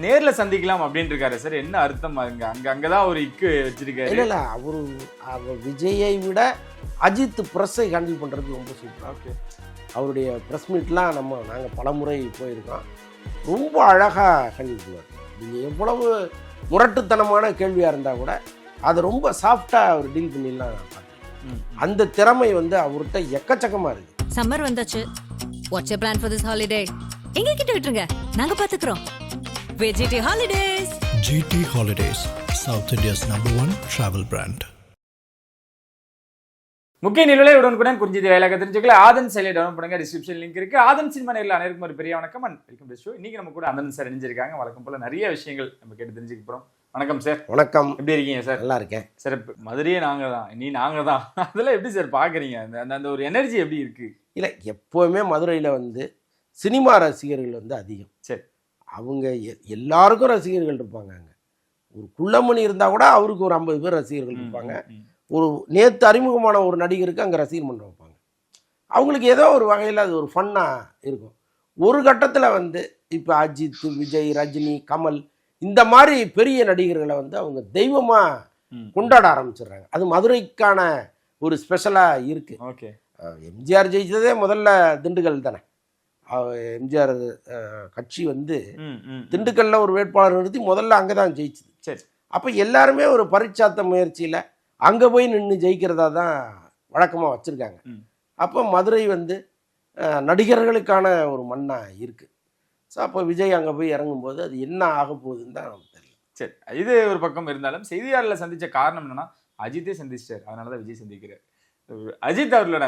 நேர்ல சந்திக்கலாம் அப்படின்னு இருக்காரு சார். என்ன அர்த்தம்? அங்கதான் ஒரு இக்கு வச்சிருக்காரு. இல்ல அவர் விஜயை விட அஜித் ப்ரெஸ்ஸை ஹேண்டில் பண்றது ரொம்ப சூப்பர். ஓகே, அவருடைய ப்ரெஸ் மீட்லாம் நாங்கள் பலமுறை போயிருக்கோம். ரொம்ப அழகாக ஹேண்டில் பண்ணுவார். நீங்கள் எவ்வளவு முரட்டுத்தனமான கேள்வியாக இருந்தால் கூட அதை ரொம்ப சாஃப்டாக அவர் டீல் பண்ணிடலாம் பார்த்தேன். அந்த திறமை அவர்கிட்ட எக்கச்சக்கமாக இருக்குது. சம்மர் வந்தாச்சு. What's your plan for this holiday? எங்க கிட்ட விட்டுருங்க, நாங்க பாத்துக்கிறோம். VGT holidays. GT Holidays, South India's #1 travel brand. முக்கிய நிலையை உடனுக்குடன் குறிஞ்சிது வேலையாக தெரிஞ்சுக்கல. ஆதன் செயலை டவுன்லோட் பண்ணுங்க. டிஸ்கிரிப்ஷன் லிங்க் இருக்கு. ஆதன் சினிமா நேரில் அனைவருக்கும் ஒரு பெரிய வணக்கம் அண்ட் வெல்கம் டு ஷோ. இன்னைக்கு நம்ம கூட ஆதன் சார் இணைஞ்சிருக்காங்க. வழக்கம் போல நிறைய விஷயங்கள் நம்ம கேட்டு தெரிஞ்சுக்க போறோம். வணக்கம் சார். வணக்கம். எப்படி இருக்கீங்க சார்? நல்லா இருக்கேன் சார். மதுரையே நாங்க தான், நீ நாங்க தான், அதெல்லாம் எப்படி சார் பாக்குறீங்க? அந்த ஒரு எனர்ஜி எப்படி இருக்கு? இல்லை, எப்போவுமே மதுரையில் சினிமா ரசிகர்கள் அதிகம். சரி, அவங்க எல்லாருக்கும் ரசிகர்கள் இருப்பாங்க. அங்கே ஒரு குள்ளமணி இருந்தால் கூட அவருக்கு ஒரு 50 பேர் ரசிகர்கள் இருப்பாங்க. ஒரு நேற்று அறிமுகமான ஒரு நடிகருக்கு அங்கே ரசிகர் மன்றம் வைப்பாங்க. அவங்களுக்கு ஏதோ ஒரு வகையில் அது ஒரு ஃபன்னாக இருக்கும். ஒரு கட்டத்தில் இப்போ அஜித், விஜய், ரஜினி, கமல் இந்த மாதிரி பெரிய நடிகர்களை அவங்க தெய்வமாக கொண்டாட ஆரம்பிச்சிடுறாங்க. அது மதுரைக்கான ஒரு ஸ்பெஷலாக இருக்குது. ஓகே, எம்ஜிஆர் ஜெயிச்சதே முதல்ல திண்டுக்கல் தானே. எம்ஜிஆர் கட்சி திண்டுக்கல்ல ஒரு வேட்பாளர் நிறுத்தி முதல்ல அங்கே தான் ஜெயிச்சுது. சரி, அப்போ எல்லாருமே ஒரு பரீட்சாத்த முயற்சியில் அங்கே போய் நின்று ஜெயிக்கிறதா தான் வழக்கமாக வச்சுருக்காங்க. அப்போ மதுரை நடிகர்களுக்கான ஒரு மண்ணாக இருக்குது. ஸோ அப்போ விஜய் அங்கே போய் இறங்கும்போது அது என்ன ஆக போகுதுன்னு தான் நமக்கு தெரியல. சரி, இது ஒரு பக்கம் இருந்தாலும் செய்தியாளர்களை சந்தித்த காரணம் என்னன்னா அஜித்தே சந்திச்சிட்டார், அதனால தான் விஜய் சந்திக்கிறார். அஜித் அவர்களோட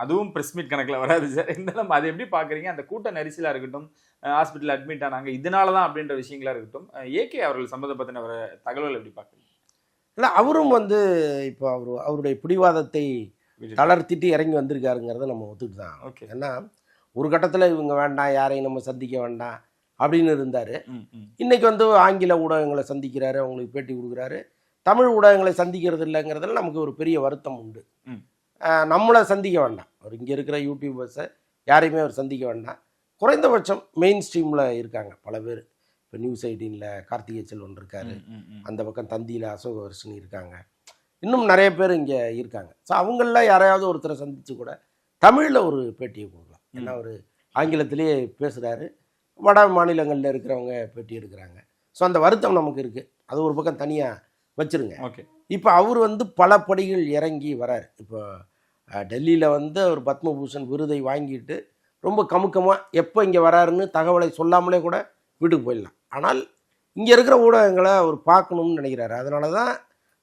அதுவும் பிரஸ் மீட் கணக்கில் வராது சார். இருந்தாலும் அதை எப்படி பார்க்குறீங்க? அந்த கூட்ட நெரிசலாக இருக்கட்டும், ஹாஸ்பிட்டல் அட்மிட் ஆனாங்க, இதனால தான் அப்படின்ற விஷயங்களா இருக்கட்டும், ஏகே அவர்கள் சம்பந்தப்பட்ட வர தகவல்கள் எப்படி பார்க்குறீங்க? இல்லை, அவரும் இப்போ அவருடைய பிடிவாதத்தை தளர்த்திட்டு இறங்கி வந்திருக்காருங்கிறத நம்ம ஒத்துட்டு தான். ஓகே, ஏன்னா ஒரு கட்டத்தில் இவங்க வேண்டாம், யாரையும் நம்ம சந்திக்க வேண்டாம் அப்படின்னு இருந்தார். இன்னைக்கு ஆங்கில ஊடகங்களை சந்திக்கிறாரு, அவங்களுக்கு பேட்டி கொடுக்குறாரு. தமிழ் ஊடகங்களை சந்திக்கிறது இல்லைங்கிறதுல நமக்கு ஒரு பெரிய வருத்தம் உண்டு. நம்மளை சந்திக்க வேண்டாம், அவர் இங்கே இருக்கிற யூடியூபர்ஸை யாரையுமே அவர் சந்திக்க வேண்டாம். குறைந்தபட்சம் மெயின் ஸ்ட்ரீமில் இருக்காங்க பல பேர். இப்போ நியூஸ் 18ல் கார்த்திகை செல்வன் இருக்கார், அந்த பக்கம் தந்தியில் அசோகவர்ஷன் இருக்காங்க, இன்னும் நிறைய பேர் இங்கே இருக்காங்க. ஸோ அவங்கள யாரையாவது ஒருத்தரை சந்தித்து கூட தமிழில் ஒரு பேட்டியை கொடுக்கலாம். ஏன்னா அவர் ஆங்கிலத்திலேயே பேசுகிறாரு, வட மாநிலங்களில் இருக்கிறவங்க பேட்டி எடுக்கிறாங்க. ஸோ அந்த வருத்தம் நமக்கு இருக்குது. அது ஒரு பக்கம் தனியாக வச்சுருங்க. ஓகே, இப்போ அவர் பல படிகள் இறங்கி வரார். இப்போ டெல்லியில் அவர் பத்மபூஷன் விருதை வாங்கிட்டு ரொம்ப கமுக்கமாக எப்போ இங்கே வராருன்னு தகவலை சொல்லாமலே கூட வீட்டுக்கு போயிடலாம். ஆனால் இங்கே இருக்கிற ஊடகங்களை அவர் பார்க்கணும்னு நினைக்கிறாரு. அதனால தான்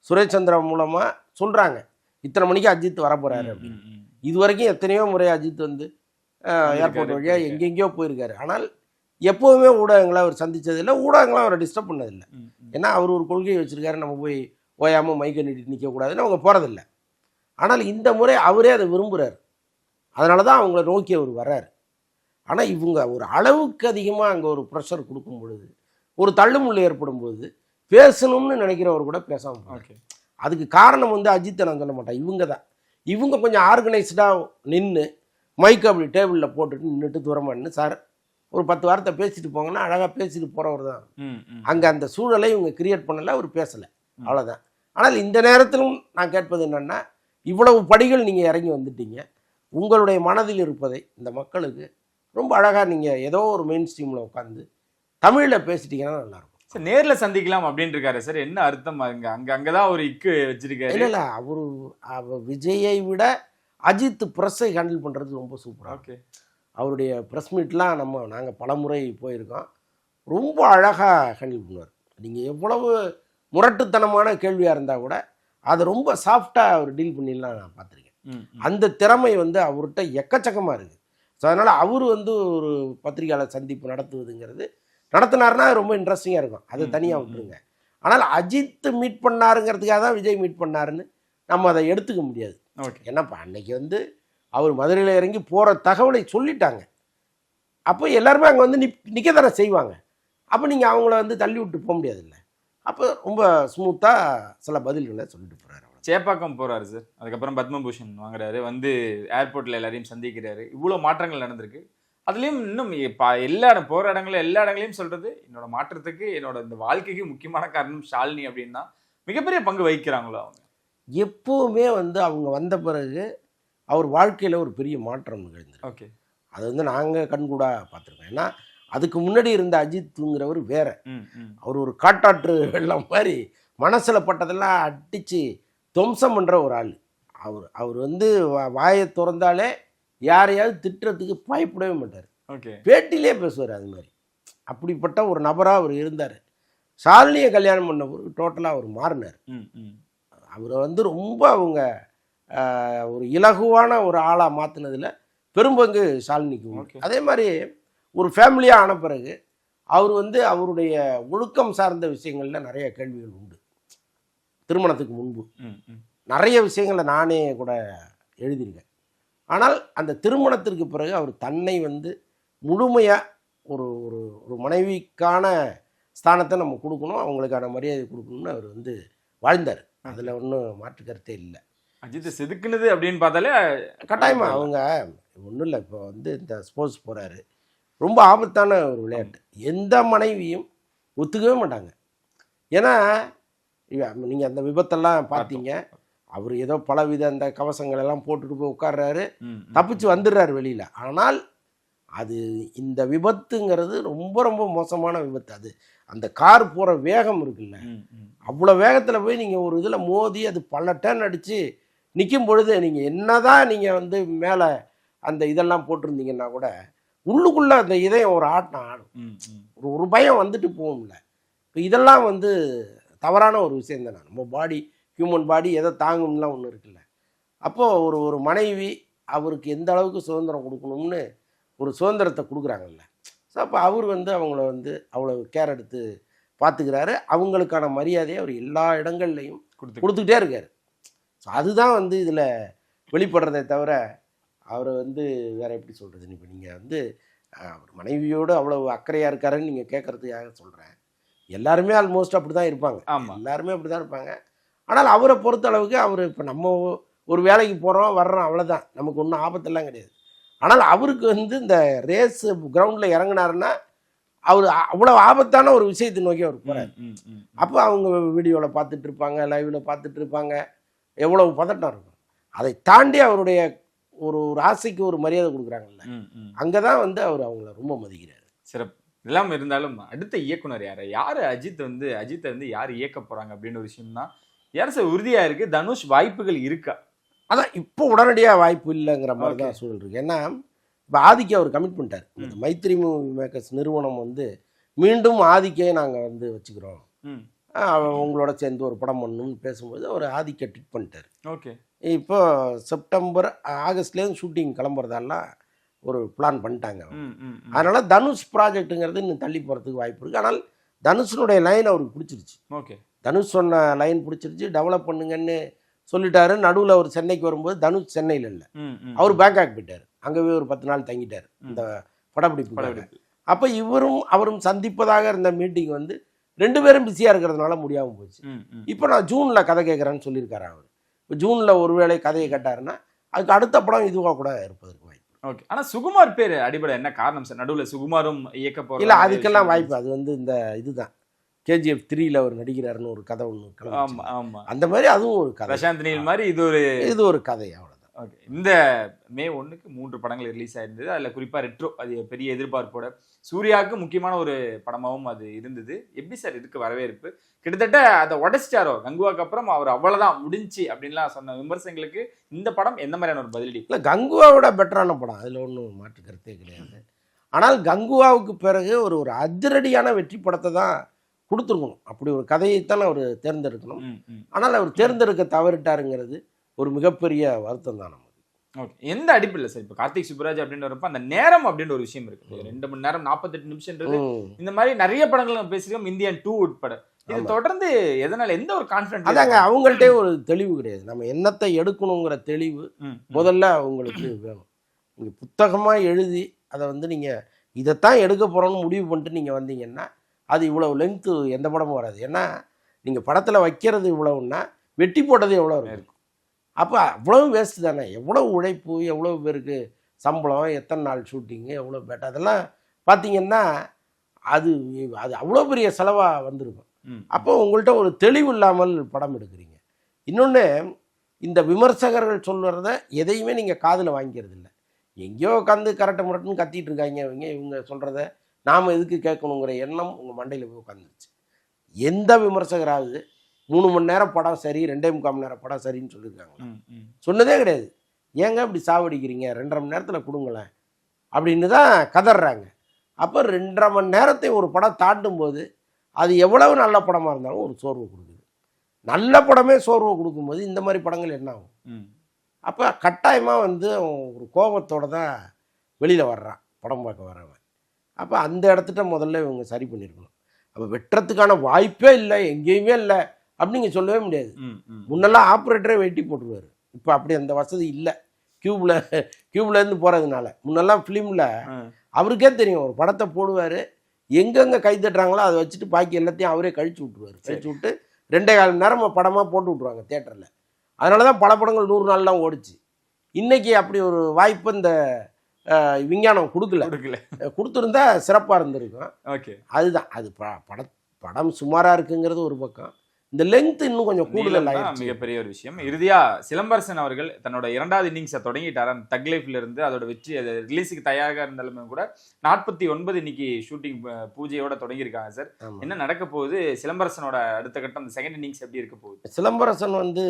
சுரேஷ் சந்திரா மூலமாக சொல்கிறாங்க இத்தனை மணிக்கு அஜித் வரப்போகிறாரு அப்படின்னு. இது வரைக்கும் எத்தனையோ முறை அஜித் ஏர்போர்ட் வழியாக எங்கெங்கேயோ போயிருக்காரு. ஆனால் எப்போவுமே ஊடகங்களை அவர் சந்தித்ததில்லை, ஊடகங்களாம் அவரை டிஸ்டர்ப் பண்ணதில்லை. ஏன்னா அவர் ஒரு கொள்கையை வச்சுருக்காரு, நம்ம போய் ஓயாமல் மைக்கை நீட்டி நிற்கக்கூடாதுன்னு அவங்க போகிறதில்லை. ஆனால் இந்த முறை அவரே அதை விரும்புகிறார். அதனால தான் அவங்கள நோக்கி அவர் வர்றார். ஆனால் இவங்க ஒரு அளவுக்கு அதிகமாக அங்கே ஒரு ப்ரெஷர் கொடுக்கும் பொழுது, ஒரு தள்ளுமுள்ளு ஏற்படும் போது பேசணும்னு நினைக்கிறவர் கூட பேசாமல் போகிறாங்க. அதுக்கு காரணம் அஜித்தை நான் சொல்ல மாட்டேன், இவங்க தான். இவங்க கொஞ்சம் ஆர்கனைஸ்டாக நின்று மைக்கை அப்படி டேபிளில் போட்டுட்டு நின்றுட்டு தூரமாக நின்று, சார் ஒரு 10 வார்த்தை பேசிட்டு போங்கன்னா அழகாக பேசிட்டு போகிறவர் தான். அங்கே அந்த சூழலை இவங்க கிரியேட் பண்ணலை, அவர் பேசலை, அவ்வளோதான். ஆனால் இந்த நேரத்திலும் நான் கேட்பது என்னென்னா, இவ்வளவு படிகள் நீங்கள் இறங்கி வந்துட்டீங்க, உங்களுடைய மனதில் இருப்பதை இந்த மக்களுக்கு ரொம்ப அழகாக நீங்கள் ஏதோ ஒரு மெயின் ஸ்ட்ரீமில் உட்காந்து தமிழில் பேசிட்டீங்கன்னா நல்லாயிருக்கும். சார், நேரில் சந்திக்கலாம் அப்படின்னு இருக்காரு சார். என்ன அர்த்தம்? அங்கதான் ஒரு இக்கு வச்சிருக்காரு. இல்லை, அவர் விஜயை விட அஜித் ப்ரெஸ்ஸை ஹேண்டில் பண்ணுறது ரொம்ப சூப்பராக. ஓகே, அவருடைய ப்ரெஸ் மீட்லாம் நாங்கள் பலமுறை போயிருக்கோம். ரொம்ப அழகாக ஹேண்டில் பண்ணுவார். நீங்கள் எவ்வளவு முரட்டுத்தனமான கேள்வியாக இருந்தால் கூட அதை ரொம்ப சாஃப்டாக அவர் டீல் பண்ணிடலாம் நான் பார்த்துருக்கேன். அந்த திறமை அவர்கிட்ட எக்கச்சக்கமாக இருக்குது. ஸோ அதனால் அவர் ஒரு பத்திரிகையாளர் சந்திப்பு நடத்தினார்னா ரொம்ப இன்ட்ரெஸ்டிங்காக இருக்கும். அதை தனியாக விட்டுருங்க. ஆனால் அஜித் மீட் பண்ணாருங்கிறதுக்காக தான் விஜய் மீட் பண்ணாருன்னு நம்ம அதை எடுத்துக்க முடியாது. ஏன்னா இப்போ அன்னைக்கு அவர் மதுரையில் இறங்கி போகிற தகவலை சொல்லிட்டாங்க. அப்போ எல்லாருமே அங்கே நிற்க தானே செய்வாங்க. அப்போ நீங்கள் அவங்கள தள்ளி விட்டு போக முடியாதுல்ல. அப்போ ரொம்ப ஸ்மூத்தாக சில பதில்களை சொல்லிட்டு போகிறாரு. சேப்பாக்கம் போகிறாரு சார், அதுக்கப்புறம் பத்மபூஷன் வாங்குறாரு, ஏர்போர்ட்டில் எல்லாரையும் சந்திக்கிறாரு. இவ்வளோ மாற்றங்கள் நடந்திருக்கு. அதுலயும் இன்னும் எல்லா இடம் போற எல்லா இடங்களையும் சொல்றது என்னோட மாற்றத்துக்கு என்னோட இந்த வாழ்க்கைக்கு முக்கியமான காரணம் ஷாலினி அப்படின்னா மிகப்பெரிய பங்கு வகிக்கிறாங்களோ அவங்க. எப்பவுமே வந்து அவங்க வந்த பிறகு அவர் வாழ்க்கையில் ஒரு பெரிய மாற்றம் நிகழ்ந்தது. ஓகே, அது வந்து நாங்கள் கண்கூடா பார்த்துருக்கோம். ஏன்னா அதுக்கு முன்னாடி இருந்த அஜித்துங்கிறவர் வேற. அவர் ஒரு காட்டாற்று வெள்ளம் மாதிரி மனசில் பட்டதெல்லாம் அடித்து துவம்சம் பண்ணுற ஒரு ஆள். அவர் வந்து வாயை திறந்தாலே யாரையாவது திட்டுறதுக்கு பயப்படவே மாட்டார். ஓகே, பேட்டிலே பேசுவார். அது மாதிரி அப்படிப்பட்ட ஒரு நபராக அவர் இருந்தார். ஷாலினியை கல்யாணம் பண்ண பிறகு டோட்டலாக அவர் மாறினார். அவரை வந்து ரொம்ப அவங்க ஒரு இலகுவான ஒரு ஆளாக மாற்றினதில் பெரும்பங்கு ஷாலினிக்கு உண்டு. அதே மாதிரி ஒரு ஃபேமிலியாக ஆன பிறகு அவர் வந்து அவருடைய ஒழுக்கம் சார்ந்த விஷயங்களில் நிறைய கேள்விகள் உண்டு. திருமணத்துக்கு முன்பு நிறைய விஷயங்களை நானே கூட எழுதியிருக்கேன். ஆனால் அந்த திருமணத்திற்கு பிறகு அவர் தன்னை வந்து முழுமையாக ஒரு ஒரு ஒரு மனைவிக்கான ஸ்தானத்தை நம்ம கொடுக்கணும், அவங்களுக்கான மரியாதை கொடுக்கணும்னு அவர் வந்து வாழ்ந்தார். அதில் ஒன்றும் மாற்று கருத்தே இல்லை. அஜித் செதுக்குனது அப்படின்னு பார்த்தாலே கட்டாயமாக அவங்க ஒன்றும் இல்லை. இப்போ வந்து இந்த ஸ்போர்ட்ஸ் போகிறாரு, ரொம்ப ஆபத்தான ஒரு விளையாட்டு. எந்த மனைவியும் ஒத்துக்கவே மாட்டாங்க. ஏன்னா நீங்கள் அந்த விபத்தெல்லாம் பார்த்தீங்க. அவர் ஏதோ பலவித அந்த கவசங்கள் எல்லாம் போட்டுட்டு போய் உட்கார்றாரு, தப்பிச்சு வந்துடுறாரு வெளியில். ஆனால் அது இந்த விபத்துங்கிறது ரொம்ப ரொம்ப மோசமான விபத்து. அது அந்த கார் போகிற வேகம் இருக்குல்ல, அவ்வளோ வேகத்தில் போய் நீங்கள் ஒரு இதில் மோதி அது பல டர்ன் அடித்து நிற்கும் பொழுது நீங்கள் என்னதான் நீங்கள் வந்து மேலே அந்த இதெல்லாம் போட்டிருந்தீங்கன்னா கூட உள்ளுக்குள்ளே அந்த இதயம் ஒரு ஆட்டம் ஆடும். ஒரு பயம் வந்துட்டு போகும்ல. இப்போ இதெல்லாம் வந்து தவறான ஒரு விஷயம் தானே. நம்ம பாடி, ஹியூமன் பாடி எதை தாங்கும்லாம் ஒன்று இருக்குல்ல. அப்போது ஒரு மனைவி அவருக்கு எந்த அளவுக்கு சுதந்திரம் கொடுக்கணும்னு ஒரு சுதந்திரத்தை கொடுக்குறாங்கல்ல. ஸோ அப்போ அவர் வந்து அவங்கள வந்து அவ்வளோ கேர் எடுத்து பார்த்துக்கிறாரு. அவங்களுக்கான மரியாதையை அவர் எல்லா இடங்கள்லையும் கொடுத்துக்கிட்டே இருக்கார். ஸோ அதுதான் வந்து இதில் வெளிப்படுறதே தவிர அவரை வந்து வேறு எப்படி சொல்கிறது. இப்போ நீங்கள் வந்து அவர் மனைவியோடு அவ்வளோ அக்கறையாக இருக்காருன்னு நீங்கள் கேட்குறதுக்காக சொல்கிறேன். எல்லாருமே ஆல்மோஸ்ட் அப்படி தான் இருப்பாங்க. எல்லாருமே அப்படி தான் இருப்பாங்க. ஆனால் அவரை பொறுத்த அளவுக்கு அவர் இப்போ நம்ம ஒரு வேலைக்கு போகிறோம் வர்றோம், அவ்வளோதான், நமக்கு ஒன்றும் ஆபத்தெல்லாம் கிடையாது. ஆனால் அவருக்கு வந்து இந்த ரேஸ் கிரவுண்டில் இறங்கினாருன்னா அவர் அவ்வளோ ஆபத்தான ஒரு விஷயத்தை நோக்கி அவர் போகிறார். அப்போ அவங்க வீடியோவில் பார்த்துட்டு இருப்பாங்க, லைவில் பார்த்துட்டு இருப்பாங்க, எவ்வளவு பதட்டம் இருக்கும். அதை தாண்டி அவருடைய ஒரு ஆசைக்கு ஒரு மரியாதை கொடுக்குறாங்கல்ல, அங்கே தான் வந்து அவர் அவங்கள ரொம்ப மதிக்கிறார். சிறப்பு. இதெல்லாம் இருந்தாலும் அடுத்த இயக்குனர் யார் அஜித்தை வந்து யார் இயக்க போகிறாங்க அப்படின்னு ஒரு விஷயம் தான் யார் சார் உறுதியாக இருக்குது. தனுஷ் வாய்ப்புகள் இருக்கா? அதான் இப்போ உடனடியாக வாய்ப்பு இல்லைங்கிற மாதிரி தான் சூழல் இருக்குது. ஏன்னா இப்போ ஆதிக்கு அவர் கமிட் பண்ணிட்டார். இந்த மைத்ரி மூவி மேக்கர்ஸ் நிறுவனம் வந்து மீண்டும் ஆதிக்கே நாங்கள் வந்து வச்சுக்கிறோம், உங்களோட சேர்ந்து ஒரு படம் பண்ணணும்னு பேசும்போது அவர் ஆதிக்க ட்ரிட் பண்ணிட்டார். ஓகே, இப்போ செப்டம்பர் ஆகஸ்ட்லேருந்து ஷூட்டிங் கிளம்புறதெல்லாம் ஒரு பிளான் பண்ணிட்டாங்க. அதனால் தனுஷ் ப்ராஜெக்ட்டுங்கிறது இன்னும் தள்ளி போகிறதுக்கு வாய்ப்பு இருக்குது. ஆனால் தனுஷனுடைய லைன் அவருக்கு பிடிச்சிருச்சு. ஓகே, தனுஷ் சொன்ன லைன் பிடிச்சிருச்சு, டெவலப் பண்ணுங்கன்னு சொல்லிட்டாரு. நடுவில் அவர் சென்னைக்கு வரும்போது தனுஷ் சென்னையில் இல்லை, அவர் பேங்காக் போயிட்டார். அங்கேயே ஒரு 10 நாள் தங்கிட்டார் இந்த படப்பிடிப்பு. அப்போ அவரும் சந்திப்பதாக இருந்த மீட்டிங் வந்து 2 பேரும் பிஸியாக இருக்கிறதுனால முடியாமல் போச்சு. இப்போ நான் ஜூனில் கதை கேட்குறேன்னு சொல்லியிருக்காரு அவர். இப்போ ஜூனில் ஒருவேளை கதையை கேட்டாருன்னா அதுக்கு அடுத்த படம் இதுவாக கூட இருப்பதற்கு வாய்ப்பு. ஓகே, ஆனால் சுகுமார் பேர் அடிப்படை என்ன காரணம் சார்? நடுவில் சுகுமாரும் இயக்க போகிற இல்லை, அதுக்கெல்லாம் வாய்ப்பு. அது வந்து இந்த இதுதான் KGF 3ல் அவர் நடிக்கிறாருன்னு ஒரு கதை ஒன்று கிளம்பி, அந்த மாதிரி அதுவும் ஒரு கதை. பிரசாந்த் நீல் மாதிரி இது ஒரு கதை, அவ்வளோதான். ஓகே, இந்த மே 1க்கு 3 படங்கள் ரிலீஸ் ஆயிருந்தது. அதில் குறிப்பாக ரெட்ரோ, அது பெரிய எதிர்பார்ப்போட சூர்யாவுக்கு முக்கியமான ஒரு படமாகவும் அது இருந்தது. எப்படி சார் இதுக்கு வரவேற்பு? கிட்டத்தட்ட அதை உடைச்சிட்டாரோ கங்குவாக்கு அப்புறம் அவர் அவ்வளோதான் முடிஞ்சு அப்படின்லாம் சொன்ன விமர்சனங்களுக்கு இந்த படம் எந்த மாதிரியான ஒரு பதிலடி? இல்லை, கங்குவாவோட பெட்டரான படம், அதில் ஒன்றும் மாற்று கருத்தே கிடையாது. ஆனால் கங்குவாவுக்கு பிறகு ஒரு அதிரடியான வெற்றி படத்தை தான் கொடுத்துருக்கணும். அப்படி ஒரு கதையைத்தான் அவர் தேர்ந்தெடுக்கணும். ஆனால் அவர் தேர்ந்தெடுக்க தவறிட்டாருங்கிறது ஒரு மிகப்பெரிய வருத்தம் தான் நமக்கு. ஓகே, எந்த அடிப்படையில் சார் இப்போ கார்த்திக் சுப்புராஜ் அப்படின்னு வரப்ப அந்த நேரம் அப்படின்ற ஒரு விஷயம் இருக்கு. 2 மணி நேரம் 48 நிமிஷம்ன்றது இந்த மாதிரி நிறைய படங்கள் நம்ம பேசியிருக்கோம், இந்தியன் 2 உட்பட. இது தொடர்ந்து எதனால எந்த ஒரு கான்ஃபிடன்ஸ்? அதாங்க, அவங்கள்ட்டே ஒரு தெளிவு கிடையாது. நம்ம என்னத்தை எடுக்கணுங்கிற தெளிவு முதல்ல அவங்களுக்கு வேணும். நீங்கள் புத்தகமாக எழுதி அதை வந்து நீங்கள் இதைத்தான் எடுக்க போகிறோன்னு முடிவு பண்ணிட்டு நீங்கள் வந்தீங்கன்னா அது இவ்வளவு லெங்க்த்து எந்த படமும் வராது. ஏன்னா நீங்கள் படத்தில் வைக்கிறது இவ்வளவுன்னா வெட்டி போட்டது எவ்வளோ இருக்கும். அப்போ அவ்வளவு வேஸ்ட்டு தானே. எவ்வளோ உழைப்பு, எவ்வளோ பேருக்கு சம்பளம், எத்தனை நாள் ஷூட்டிங்கு, எவ்வளோ பேட்டா, அதெல்லாம் பார்த்தீங்கன்னா அது அது அவ்வளோ பெரிய செலவாக வந்திருக்கும். அப்போ உங்கள்கிட்ட ஒரு தெளிவு இல்லாமல் படம் எடுக்கிறீங்க. இன்னொன்று, இந்த விமர்சகர்கள் சொல்கிறத எதையுமே நீங்கள் காதில் வாங்கிக்கிறது இல்லை. எங்கேயோ உட்காந்து கரெக்டு முரட்டுன்னு கத்திட்டு இருக்காங்க இவங்க சொல்கிறத நாம் எதுக்கு கேட்கணுங்கிற எண்ணம் உங்கள் மண்டையில் போய் உட்காந்துருச்சு. எந்த விமர்சகராவது 3 மணி நேரம் படம் சரி, 2.25 மணி நேரம் படம் சரின்னு சொல்லியிருக்காங்க? சொன்னதே கிடையாது. ஏங்க இப்படி சாவடிக்கிறீங்க, 2.5 மணி நேரத்தில் கொடுங்களேன் அப்படின்னு தான் கதறாங்க. அப்போ 2.5 மணி நேரத்தை ஒரு படம் தாண்டும் போது அது எவ்வளவு நல்ல படமாக இருந்தாலும் ஒரு சோர்வு கொடுக்குது. நல்ல படமே சோர்வு கொடுக்கும்போது இந்த மாதிரி படங்கள் என்ன ஆகும்? அப்போ கட்டாயமாக வந்து ஒரு கோபத்தோடு தான் வெளியில் வர்றான் படம் பார்க்க வர்றவன். அப்போ அந்த இடத்துட்ட முதல்ல இவங்க சரி பண்ணியிருக்கணும். அப்போ வெட்டுறதுக்கான வாய்ப்பே இல்லை, எங்கேயுமே இல்லை அப்படின்னு நீங்கள் சொல்லவே முடியாது. முன்னெல்லாம் ஆப்ரேட்டரே வெட்டி போட்டுருவார். இப்போ அப்படி அந்த வசதி இல்லை. கியூப்லேருந்து போகிறதுனால முன்னெல்லாம் ஃபிலிமில் அவருக்கே தெரியும், ஒரு படத்தை போடுவார், எங்கெங்கே கை தட்டுறாங்களோ அதை வச்சுட்டு பாக்கி எல்லாத்தையும் அவரே கழிச்சு விட்ருவார். கழிச்சு விட்டு 2.25 மணி நேரம் படமாக போட்டு விட்ருவாங்க தியேட்டரில். அதனால தான் பல படங்கள் 100 நாள்லாம் ஓடிச்சு. இன்றைக்கி அப்படி ஒரு வாய்ப்பு இந்த விஞ்ஞானம் கொடுத்துருந்தா சிறப்பாக இருந்திருக்கும். ஓகே, அதுதான் அது படம் சுமாராக இருக்குங்கிறது ஒரு பக்கம். இந்த லெங்த் இன்னும் கொஞ்சம் கூடுதல் மிகப்பெரிய ஒரு விஷயம். இறுதியா சிலம்பரசன் அவர்கள் தன்னோட 2வது இன்னிங்ஸை தொடங்கிட்டார். தக் லைஃப்ல இருந்து அதோட வெற்றி, அது ரிலீஸுக்கு தயாராக இருந்தாலுமே கூட 49 இன்னைக்கு ஷூட்டிங் பூஜையோட தொடங்கியிருக்காங்க சார். என்ன நடக்க போகுது? சிலம்பரசனோட அடுத்த கட்டம், அந்த செகண்ட் இன்னிங்ஸ் எப்படி இருக்க போகுது? சிலம்பரசன் வந்து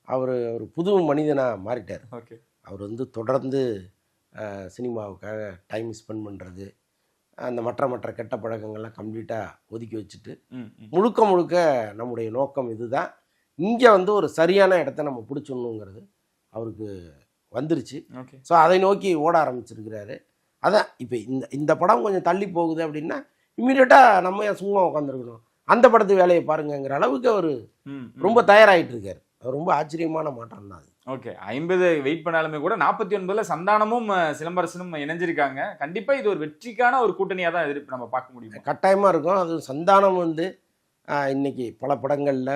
அவர் ஒரு புது மனிதனாக மாறிட்டார். ஓகே, அவர் வந்து தொடர்ந்து சினிமாவுக்காக டைம் ஸ்பெண்ட் பண்ணுறது, அந்த மற்ற கெட்ட பழக்கங்கள்லாம் கம்ப்ளீட்டாக ஒதுக்கி வச்சுட்டு முழுக்க நம்முடைய நோக்கம் இதுதான், இங்கே வந்து ஒரு சரியான இடத்த நம்ம பிடிச்சிடணுங்கிறது அவருக்கு வந்துருச்சு. ஸோ அதை நோக்கி ஓட ஆரம்பிச்சிருக்கிறாரு. அதான் இப்போ இந்த படம் கொஞ்சம் தள்ளி போகுது அப்படின்னா இம்மீடியட்டாக நம்ம சும்மா உட்காந்துருக்கணும், அந்த படத்து வேலையை பாருங்கிற அளவுக்கு அவர் ரொம்ப தயாராகிட்டு இருக்கார். ரொம்ப ஆச்சரியமான மாற்றம் தான் அது. ஓகே, 50 வெயிட் பண்ணாலுமே கூட 49ல் சந்தானமும் சிலம்பரசனும் இணைஞ்சிருக்காங்க. கண்டிப்பாக இது ஒரு வெற்றிக்கான ஒரு கூட்டணியாக தான் நம்ம பார்க்க முடியும். கட்டாயமாக இருக்கும். அது சந்தானம் வந்து இன்னைக்கு பல படங்களில்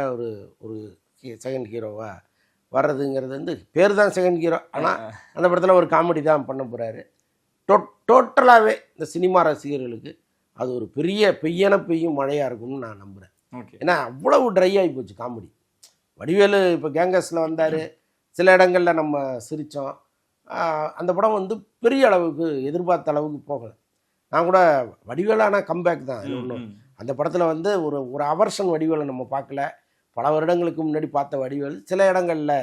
ஒரு செகண்ட் ஹீரோவாக வர்றதுங்கிறது வந்து பேர் தான் செகண்ட் ஹீரோ, ஆனால் அந்த படத்தில் ஒரு காமெடி தான் பண்ண போகிறாரு. டோட்டலாகவே இந்த சினிமா ரசிகர்களுக்கு அது ஒரு பெய்யும் மழையாக இருக்கும்னு நான் நம்புகிறேன். ஓகே, ஏன்னா அவ்வளவு ட்ரை ஆகி போச்சு காமெடி. வடிவேலு இப்போ கேங்கஸில் வந்தார், சில இடங்களில் நம்ம சிரித்தோம். அந்த படம் வந்து பெரிய அளவுக்கு எதிர்பார்த்த அளவுக்கு போகலை. நான் கூட வடிவேலான கம்பேக் தான் ஒன்றும். அந்த படத்தில் வந்து ஒரு அவர்ஷன் வடிவேலை நம்ம பார்க்கல. பல வருடங்களுக்கு முன்னாடி பார்த்த வடிவேலு சில இடங்களில்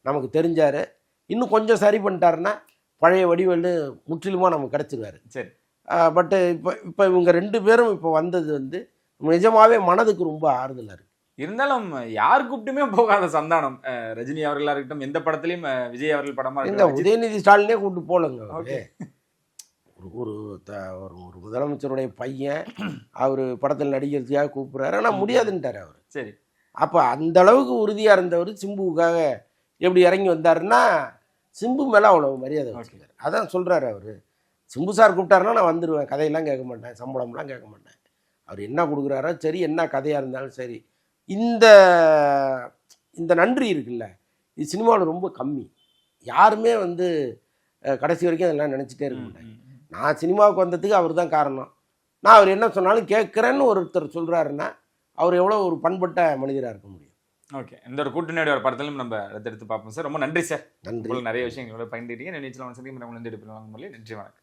நமக்கு தெரிஞ்சார். இன்னும் கொஞ்சம் சரி பண்ணிட்டாருன்னா பழைய வடிவேலு முற்றிலுமாக நமக்கு கிடச்சிருவார். சரி, பட்டு இப்போ இவங்க 2 பேரும் இப்போ வந்தது வந்து நிஜமாகவே மனதுக்கு ரொம்ப ஆறுதலாக இருக்குது. இருந்தாலும் யார் கூப்பிட்டுமே போகாத சந்தானம், ரஜினி அவர்களா இருக்கட்டும், எந்த படத்துலயும் விஜய் அவர்கள் படமா இந்த உதயநிதி ஸ்டாலினே கூப்பிட்டு போலங்க. ஒரு முதலமைச்சருடைய பையன் அவர் படத்தில் நடிக்கிறதுக்காக கூப்பிடுறாரு, ஆனால் முடியாதுன்ட்டார் அவர். சரி, அப்போ அந்த அளவுக்கு உறுதியாக இருந்தவர் சிம்புவுக்காக எப்படி இறங்கி வந்தாருன்னா சிம்பு மேலே அவ்வளோ மரியாதை வச்சுருக்காரு. அதான் சொல்கிறாரு அவர், சிம்பு சார் கூப்பிட்டாருன்னா நான் வந்துடுவேன், கதையெல்லாம் கேட்க மாட்டேன், சம்பளம்லாம் கேட்க மாட்டேன், அவர் என்ன கொடுக்குறாரோ சரி, என்ன கதையாக இருந்தாலும் சரி. இந்த நன்றி இருக்குல்ல, இது சினிமாவில் ரொம்ப கம்மி. யாருமே வந்து கடைசி வரைக்கும் அதெல்லாம் நினச்சிட்டே இருக்க மாட்டாங்க. நான் சினிமாவுக்கு வந்ததுக்கு அவர் தான் காரணம், நான் அவர் என்ன சொன்னாலும் கேட்குறேன்னு ஒருத்தர் சொல்கிறாருன்னா அவர் எவ்வளோ ஒரு பண்பட்ட மனிதராக இருக்க முடியும். ஓகே, இந்த ஒரு கூட்டணியோட ஒரு படத்திலும் நம்ம எடுத்து பார்ப்போம் சார். ரொம்ப நன்றி சார். நன்றி. நிறைய விஷயங்களோட பயந்துட்டீங்க. நினைச்சலாம் சந்திக்கும் நன்றி. வணக்கம்.